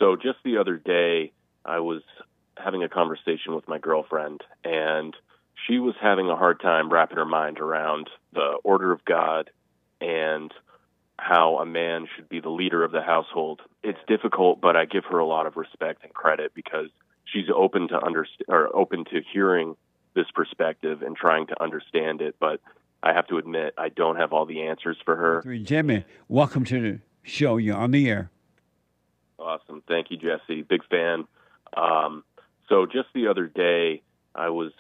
So just the other day, I was having a conversation with my girlfriend, and she was having a hard time wrapping her mind around the order of God and how a man should be the leader of the household. It's difficult, but I give her a lot of respect and credit because she's open to hearing this perspective and trying to understand it. But I have to admit, I don't have all the answers for her. Jimmy, welcome to the show. You're on the air. Awesome. Thank you, Jesse. Big fan. So just the other day, I was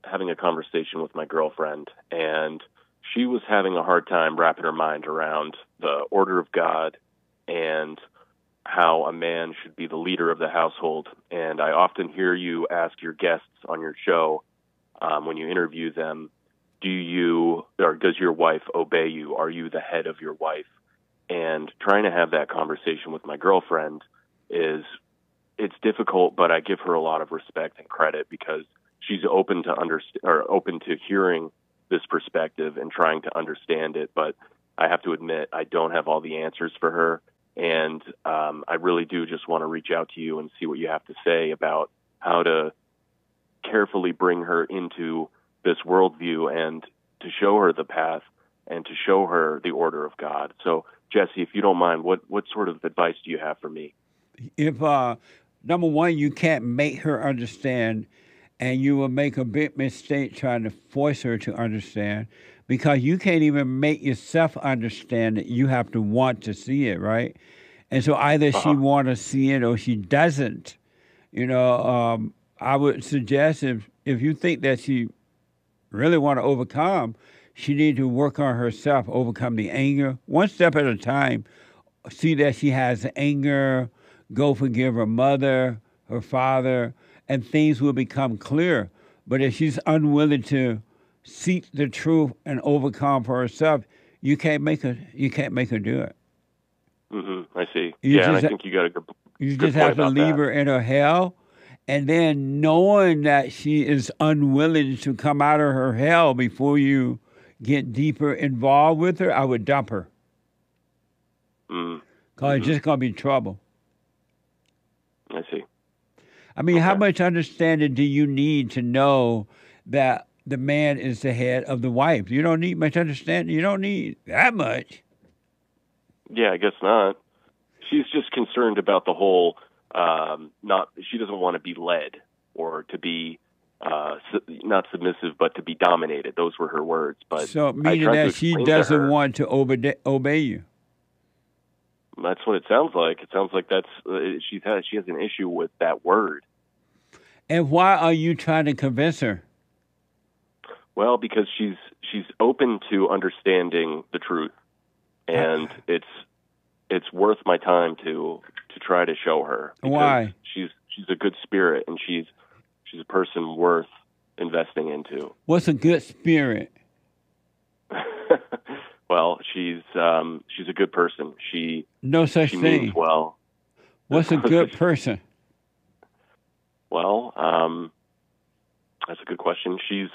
having a conversation with my girlfriend, and she was having a hard time wrapping her mind around the order of God and how a man should be the leader of the household. And I often hear you ask your guests on your show, when you interview them, does your wife obey you? Are you the head of your wife? And trying to have that conversation with my girlfriend it's difficult, but I give her a lot of respect and credit because she's open to hearing this perspective and trying to understand it. But I have to admit, I don't have all the answers for her. And I really do just want to reach out to you and see what you have to say about how to carefully bring her into this worldview and to show her the path and to show her the order of God. So, Jesse, if you don't mind, what sort of advice do you have for me? If, number one, you can't make her understand, and you will make a big mistake trying to force her to understand, because you can't even make yourself understand it. You have to want to see it, right? And so either she want to see it or she doesn't. I would suggest if you think that she really want to overcome, she need to work on herself, overcome the anger, one step at a time. See that she has anger, go forgive her mother, her father, and things will become clear. But if she's unwilling to seek the truth and overcome for herself, you can't make her do it. Mm-hmm. I see. And I think you got a good You just have to leave her in her hell. And then knowing that she is unwilling to come out of her hell before you get deeper involved with her, I would dump her. Because it's just going to be trouble. I see. I mean, how much understanding do you need to know that the man is the head of the wife? You don't need much understanding. You don't need that much. Yeah, I guess not. She's just concerned about the whole, she doesn't want to be led or to be not submissive, but to be dominated. Those were her words. But so meaning that she doesn't want to obey you. That's what it sounds like. It sounds like she has an issue with that word. And why are you trying to convince her? Well, because she's open to understanding the truth, and it's worth my time to try to show her. Why? She's a good spirit, and she's a person worth investing into. What's a good spirit? Well, she's a good person. No such thing. Means well. What's a good person? Well, that's a good question. She's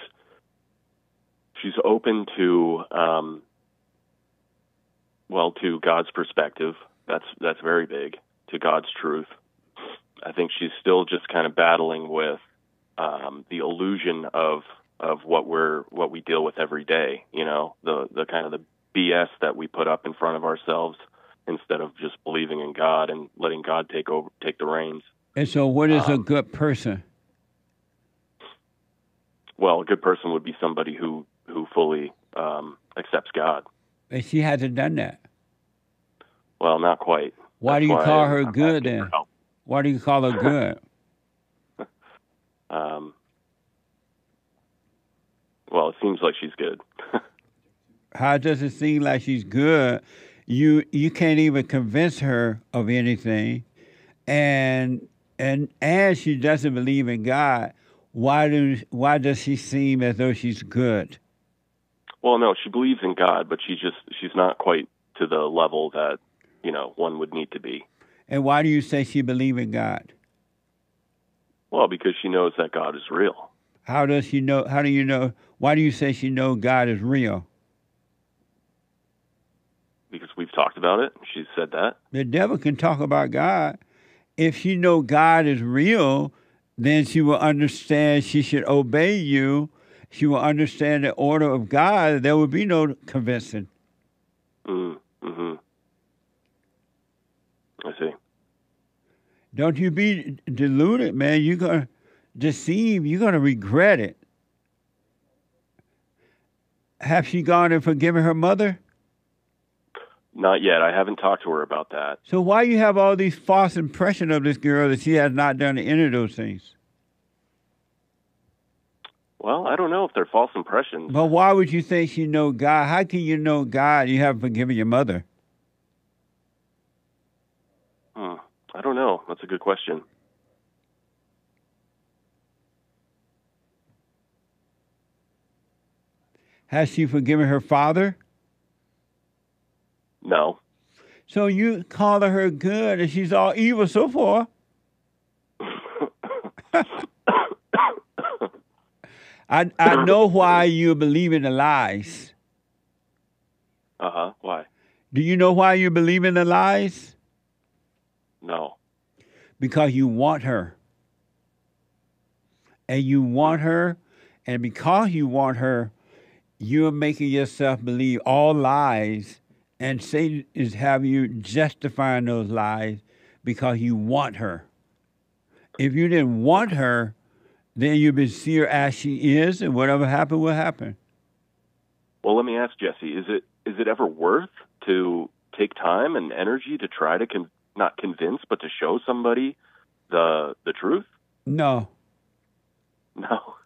open to to God's perspective. That's very big. To God's truth. I think she's still just kind of battling with the illusion of what we deal with every day. The kind of the BS that we put up in front of ourselves instead of just believing in God and letting God take the reins. And so what is a good person? Well, a good person would be somebody who fully accepts God. And she hasn't done that. Well, not quite. Why do you call her good then? Why do you call her good? Well, it seems like she's good. How does it seem like she's good? You can't even convince her of anything, and as she doesn't believe in God, why does she seem as though she's good? Well, no, she believes in God, but she's not quite to the level that one would need to be. And why do you say she believes in God? Well, because she knows that God is real. How does she know? How do you know? Why do you say she knows God is real? Because we've talked about it. She's said that. The devil can talk about God, If she know God is real, then she will understand she should obey you. She will understand the order of God. There will be no convincing. Mm-hmm. I see. Don't you be deluded, man. You're going to deceive. You're going to regret it. Have she gone and forgiven her mother? Not yet. I haven't talked to her about that. So why you have all these false impressions of this girl that she has not done any of those things? Well, I don't know if they're false impressions. But why would you think she know God? How can you know God? You haven't forgiven your mother. I don't know. That's a good question. Has she forgiven her father? No. So you call her good and she's all evil so far. I know why you believe in the lies. Uh-huh. Why? Do you know why you believe in the lies? No. Because you want her. And you want her, and because you want her, you're making yourself believe all lies, and Satan is having you justifying those lies because you want her. If you didn't want her, then you'd be see her as she is, and whatever happened will happen. Well, let me ask Jesse, is it ever worth to take time and energy to try to not convince, but to show somebody the truth? No. No.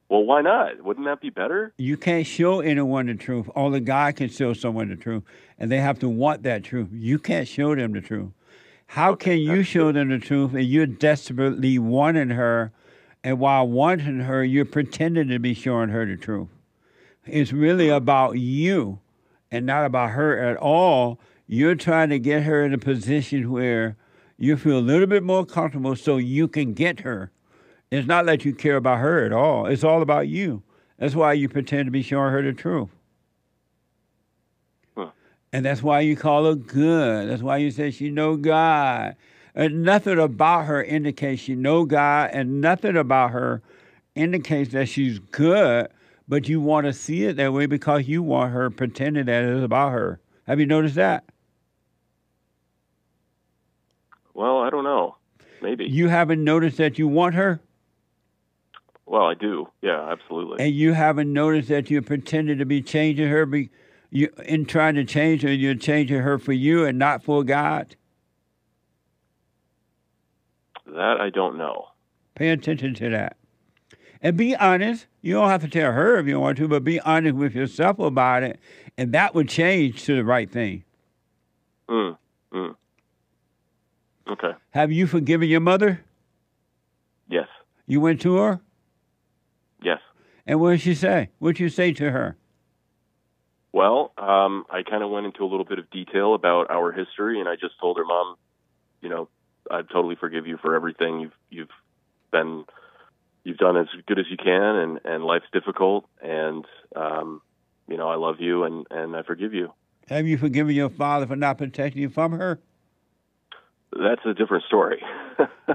Well, why not? Wouldn't that be better? You can't show anyone the truth. Only God can show someone the truth, and they have to want that truth. You can't show them the truth. How can you show them the truth and you're desperately wanting her, and while wanting her, you're pretending to be showing her the truth? It's really about you and not about her at all. You're trying to get her in a position where you feel a little bit more comfortable so you can get her. It's not that you care about her at all. It's all about you. That's why you pretend to be showing her the truth. And that's why you call her good. That's why you say she know God. And nothing about her indicates she know God, and nothing about her indicates that she's good, but you want to see it that way because you want her pretending that it's about her. Have you noticed that? Well, I don't know. Maybe. You haven't noticed that you want her? Well, I do. Yeah, absolutely. And you haven't noticed that you're pretending to be changing her? In trying to change her, you're changing her for you and not for God? That I don't know. Pay attention to that. And be honest. You don't have to tell her if you don't want to, but be honest with yourself about it, and that would change to the right thing. Okay. Have you forgiven your mother? Yes. You went to her? Yes. And what did she say? What did you say to her? Well, I kind of went into a little bit of detail about our history, and I just told her, Mom, I totally forgive you for everything you've done as good as you can, and life's difficult, and I love you, and I forgive you. Have you forgiven your father for not protecting you from her? That's a different story.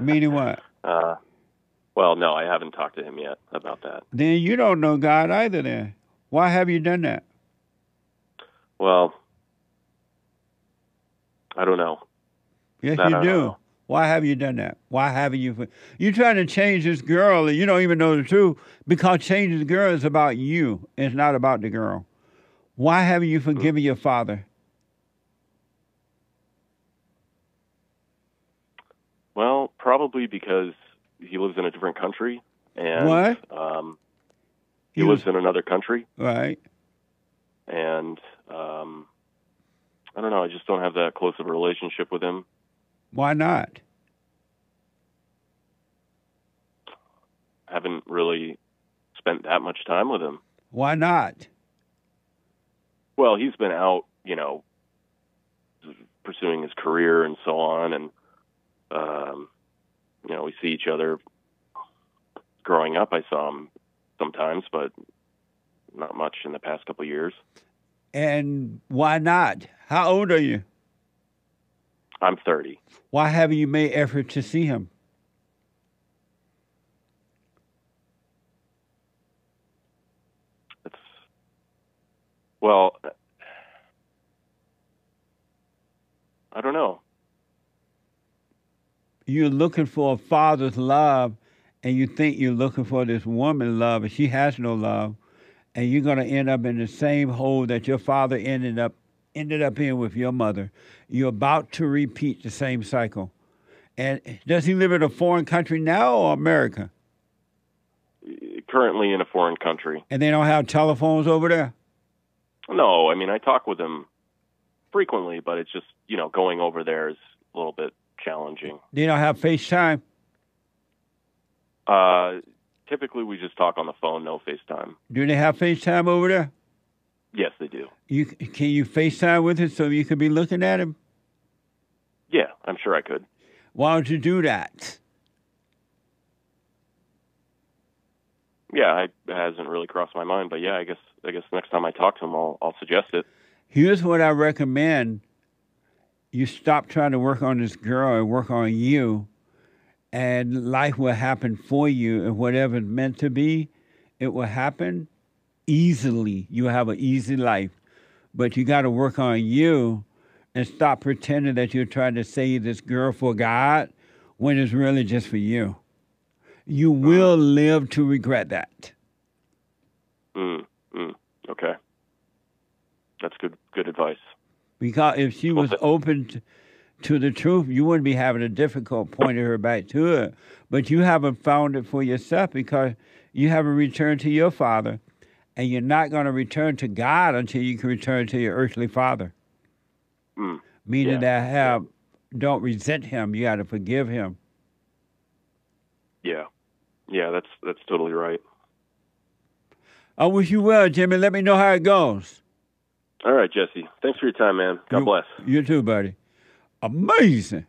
Meaning what? Well, no, I haven't talked to him yet about that. Then you don't know God either then. Why have you done that? Well, I don't know. Yes, you do. Why have you done that? Why haven't you? You're trying to change this girl, and you don't even know the truth, because changing the girl is about you. It's not about the girl. Why haven't you forgiven your father? Well, probably because he lives in a different country. And, what? He lives in another country. Right. And I don't know. I just don't have that close of a relationship with him. Why not? Haven't really spent that much time with him. Why not? Well, he's been out, pursuing his career and so on, and we see each other. Growing up, I saw him sometimes, but not much in the past couple of years. And why not? How old are you? I'm 30. Why haven't you made effort to see him? It's, well, I don't know. You're looking for a father's love, and you think you're looking for this woman's love, and she has no love, and you're going to end up in the same hole that your father ended up in with your mother. You're about to repeat the same cycle. And does he live in a foreign country now or America? Currently in a foreign country. And they don't have telephones over there? No, I mean, I talk with him frequently, but it's just, going over there is a little bit challenging. They don't have FaceTime? Typically, we just talk on the phone, no FaceTime. Do they have FaceTime over there? Yes, they do. Can you FaceTime with him so you could be looking at him? Yeah, I'm sure I could. Why don't you do that? Yeah, it hasn't really crossed my mind, but yeah, I guess next time I talk to him, I'll suggest it. Here's what I recommend. You stop trying to work on this girl and work on you, and life will happen for you, and whatever's meant to be, it will happen easily. You have an easy life, but you got to work on you and stop pretending that you're trying to save this girl for God when it's really just for you. You will live to regret that. Okay. That's good advice. Because if she was open to the truth, you wouldn't be having a difficult pointing her back to it. But you haven't found it for yourself because you haven't returned to your father. And you're not going to return to God until you can return to your earthly father. Meaning that don't resent him. You got to forgive him. Yeah, that's totally right. I wish you well, Jimmy. Let me know how it goes. All right, Jesse. Thanks for your time, man. God bless. You too, buddy. Amazing.